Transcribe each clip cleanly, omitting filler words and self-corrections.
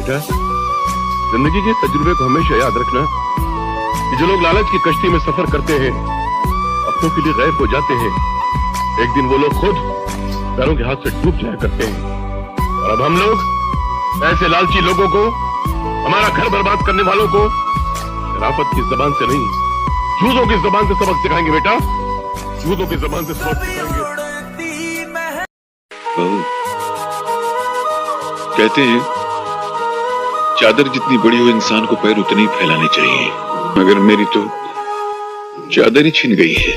बेटा, जिंदगी के तजुर्बे को हमेशा याद रखना कि जो लोग लालच की कश्ती में सफर करते हैं, अपनों के लिए गैर हो जाते हैं, एक दिन वो लोग खुद पैरों के हाथ से डूब जाया करते हैं। और अब हम लोग ऐसे लालची लोगों को, हमारा घर बर्बाद करने वालों को शराफत की जबान से नहीं, जूतों की जबान से सबक सिखाएंगे बेटा, जूतों की जबान से सबक सिखाएंगे। बहू, कहते हैं चादर जितनी बड़ी हो इंसान को पैर उतने ही फैलाने चाहिए, मगर मेरी तो चादर ही छिन गई है।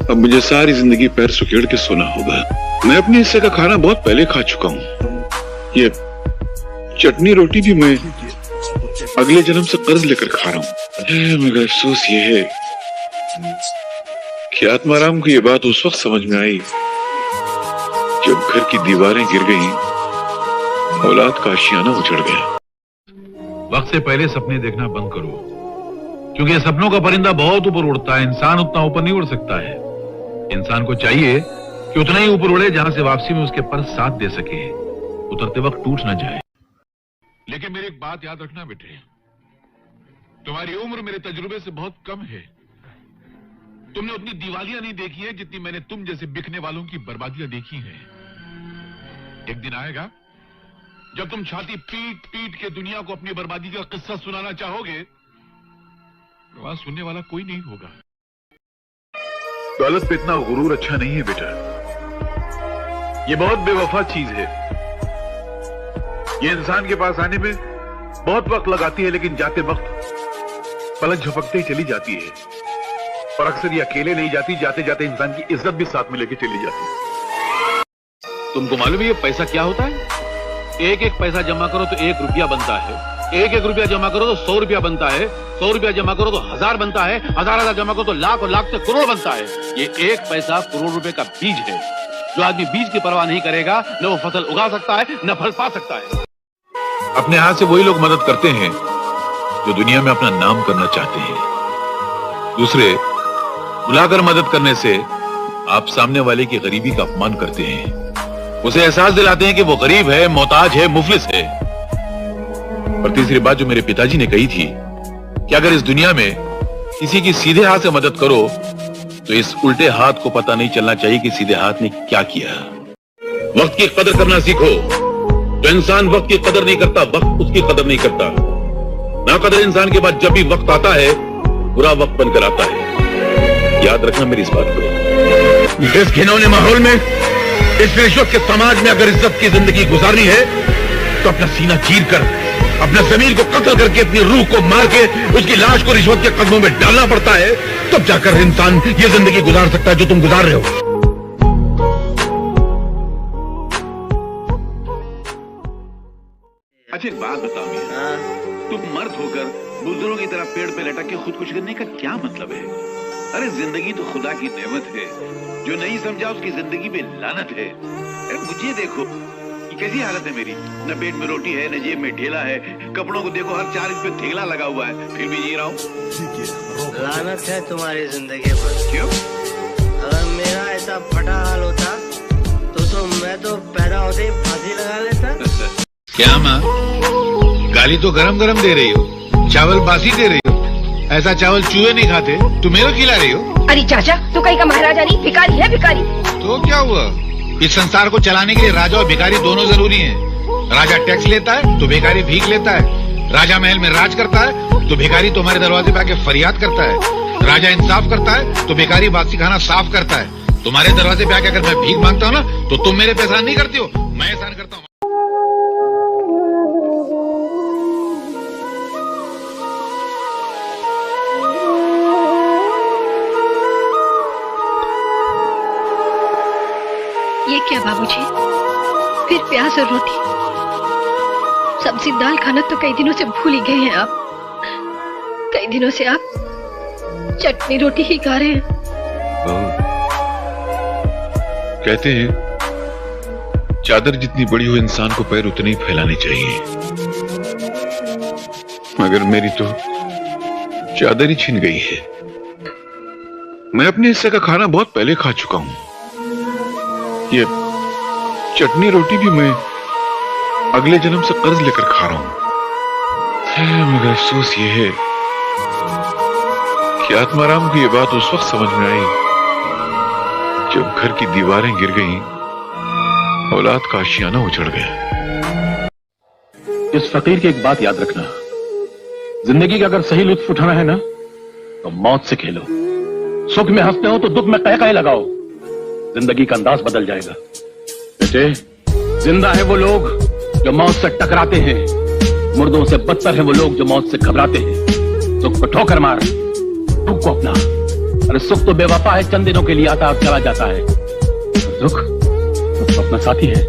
अब मुझे सारी जिंदगी पैर सुकेड़ के सोना होगा। मैं अपने हिस्से का खाना बहुत पहले खा चुका हूँ। ये चटनी रोटी भी मैं अगले जन्म से कर्ज लेकर खा रहा हूँ। मगर अफसोस ये है कि आत्माराम को ये बात उस वक्त समझ में आई जब घर की दीवारें गिर गईं, औलाद का आशियाना उजड़ गया। वक्त से पहले सपने देखना बंद करो, क्योंकि सपनों का परिंदा बहुत ऊपर उड़ता है, इंसान उतना ऊपर नहीं उड़ सकता है। इंसान को चाहिए कि उतना ही ऊपर उड़े जहां से वापसी में उसके पर साथ दे सके, उतरते वक्त टूट ना जाए। लेकिन मेरी एक बात याद रखना बेटे, तुम्हारी उम्र मेरे तजुर्बे से बहुत कम है। तुमने उतनी दिवालियां नहीं देखी है जितनी मैंने तुम जैसे बिकने वालों की बर्बादियां देखी हैं। एक दिन आएगा जब तुम छाती पीट पीट के दुनिया को अपनी बर्बादी का किस्सा सुनाना चाहोगे, तो वहां सुनने वाला कोई नहीं होगा। दौलत पे इतना गुरूर अच्छा नहीं है बेटा, ये बहुत बेवफा चीज है। ये इंसान के पास आने में बहुत वक्त लगाती है, लेकिन जाते वक्त पलक झपकते ही चली जाती है। और अक्सर ये अकेले नहीं जाती, जाते जाते इंसान की इज्जत भी साथ में लेके चली जाती है। तुमको मालूम है ये पैसा क्या होता है? एक एक पैसा जमा करो तो 1 रुपया बनता है, 1 रुपया जमा करो तो 100 रुपया बनता है, 100 रुपया जमा करो तो 1000 बनता है, 1000 जमा करो तो लाख, और लाख से करोड़ बनता है। ये 1 पैसा करोड़ रुपए का बीज है। जो आदमी बीज की परवाह नहीं करेगा, न वो फसल उगा सकता है, न फल पा सकता है। अपने हाथ से वही लोग मदद करते हैं जो दुनिया में अपना नाम करना चाहते हैं। दूसरे बुलाकर मदद करने से आप सामने वाले की गरीबी का अपमान करते हैं, उसे एहसास दिलाते हैं कि वो गरीब है, मोहताज है, मुफलिस है। और तीसरी बात जो मेरे पिताजी ने कही थी कि अगर इस दुनिया में किसी की सीधे हाथ से मदद करो तो इस उल्टे हाथ को पता नहीं चलना चाहिए कि सीधे हाथ ने क्या किया। वक्त की कदर करना सीखो। जो इंसान वक्त की कदर नहीं करता, वक्त उसकी कदर नहीं करता। ना कदर इंसान के बाद जब भी वक्त आता है, बुरा वक्त बनकर आता है। याद रखना मेरी इस बात को। इस घिनौने माहौल में, इस रिश्वत के समाज में अगर इज्जत की जिंदगी गुजारनी है तो अपना सीना चीर कर, अपने जमीर को कत्ल करके, अपनी रूह को मार के उसकी लाश को रिश्वत के कदमों में डालना पड़ता है, तब जाकर इंसान ये जिंदगी गुजार सकता है जो तुम गुजार रहे हो। अच्छा एक बात बताओ मियां, तुम मर्द होकर बुजुर्गों की तरह पेड़ पे लटक के खुदकुशी करने का क्या मतलब है? अरे जिंदगी तो खुदा की नेमत है, जो नहीं समझा उसकी जिंदगी में लानत है। अरे मुझे देखो, ये कैसी हालत है मेरी, न पेट में रोटी है, न जेब में ढेला है, कपड़ों को देखो हर 4 इंच पे थेला लगा हुआ है, फिर भी जी रहा हूँ। लानत है तुम्हारी जिंदगी पर। क्यों? अगर मेरा ऐसा फटा हाल होता तो मैं तो पैदा होते ही फांसी लगा लेता। क्या माँ, गाली तो गरम गरम दे रही हो, चावल बासी दे रही हो। ऐसा चावल चूहे नहीं खाते, तुम मेरे को खिला रही हो। अरे चाचा, तू कहीं का महाराजा नहीं, भिखारी है भिखारी। तो क्या हुआ? इस संसार को चलाने के लिए राजा और भिखारी दोनों जरूरी हैं। राजा टैक्स लेता है तो भिखारी भीख लेता है। राजा महल में राज करता है तो भिखारी तुम्हारे दरवाजे पे आके फरियाद करता है। राजा इंसाफ करता है तो भिखारी बासी खाना साफ करता है। तुम्हारे दरवाजे पे आके अगर मैं भीख मांगता हूँ ना, तो तुम मेरे पे एहसान नहीं करती हो, मैं एहसान करता हूँ। ये क्या बाबूजी, फिर प्याज और रोटी? सब्जी दाल खाना तो कई दिनों से भूल ही गए हैं आप। कई दिनों से आप चटनी रोटी ही खा रहे हैं। कहते हैं चादर जितनी बड़ी हो इंसान को पैर उतने ही फैलाने चाहिए, मगर मेरी तो चादर ही छिन गई है। मैं अपने हिस्से का खाना बहुत पहले खा चुका हूं। ये चटनी रोटी भी मैं अगले जन्म से कर्ज लेकर खा रहा हूं। मगर अफसोस ये है कि आत्माराम की ये बात उस वक्त समझ में आई जब घर की दीवारें गिर गईं, औलाद का आशियाना उजड़ गया। इस फकीर की एक बात याद रखना, जिंदगी का अगर सही लुत्फ उठाना है ना तो मौत से खेलो। सुख में हंसते हो तो दुख में कह लगाओ, जिंदगी का अंदाज बदल जाएगा। बेटे, जिंदा है वो लोग जो मौत से टकराते हैं, मुर्दों से बदतर है वो लोग जो मौत से घबराते हैं। सुख को ठोकर मार, दुख को अपना। अरे सुख तो बेवफा है, चंद दिनों के लिए आता और चला जाता है। दुख तो अपना साथी है,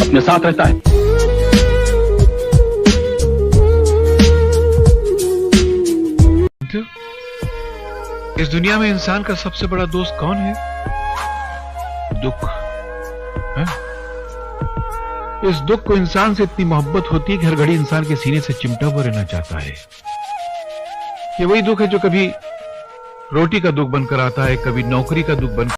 अपने साथ रहता है। इस दुनिया में इंसान का सबसे बड़ा दोस्त कौन है? दुख है? इस दुख को इंसान से इतनी मोहब्बत होती है कि हर घड़ी इंसान के सीने से चिमटा हुआ रहना चाहता है। ये वही दुख है जो कभी रोटी का दुख बनकर आता है, कभी नौकरी का दुख बनकर